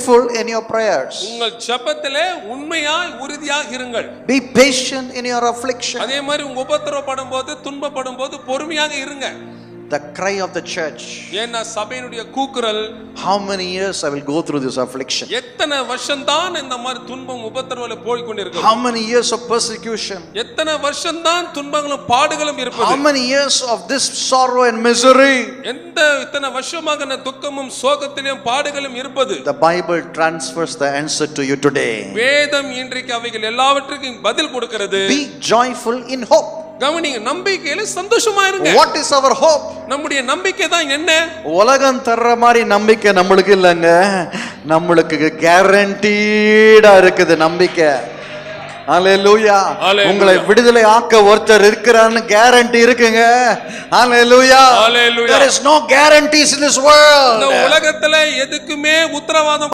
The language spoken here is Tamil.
faithful in your prayers. உங்கள் ஜெபத்திலே உண்மையாய் உறுதியாக இருங்கள். Be patient in your affliction. அதே மாதிரி உங்க உபத்திரவப்படும்போது துன்பப்படும்போது பொறுமையாக இருங்க. The cry of the church. ஏன்னா சபையினுடைய கூக்குரல், how many years I will go through this affliction? எத்தனை வருஷம்தான் இந்த மாதிரி துன்பம் உபத்திரவல போய் கொண்டிருக்கும்? How many years of persecution? எத்தனை வருஷம்தான் துன்பங்களும் பாடுகளும் இருப்பது? How many years of this sorrow and misery? இத்தனை வருஷமாக இந்த துக்கமும் சோகத்திலும் பாடுகளும் இருப்பது? The Bible transfers the answer to you today. வேதம் இன்றைக்கு அவைகள் எல்லாவற்றுக்கும் பதில் கொடுக்கிறது. Be joyful in hope. கவனிங்க, நம்பிக்கையில சந்தோஷமா இருங்க. What is our hope? நம்முடைய நம்பிக்கை தான் என்ன? உலகம் தர்ற மாதிரி நம்பிக்கை நம்மளுக்கு இல்லங்க. நம்மளுக்கு கேரண்டீடா இருக்குது நம்பிக்கை. ஹalleluya. உங்களை விடுதலை ஆக்க ஒருத்தர் இருக்கிறான்னு கேரண்டி இருக்குங்க. ஹalleluya. There is no guarantees in this world. இந்த உலகத்துல எதுக்குமே உத்தரவாதம்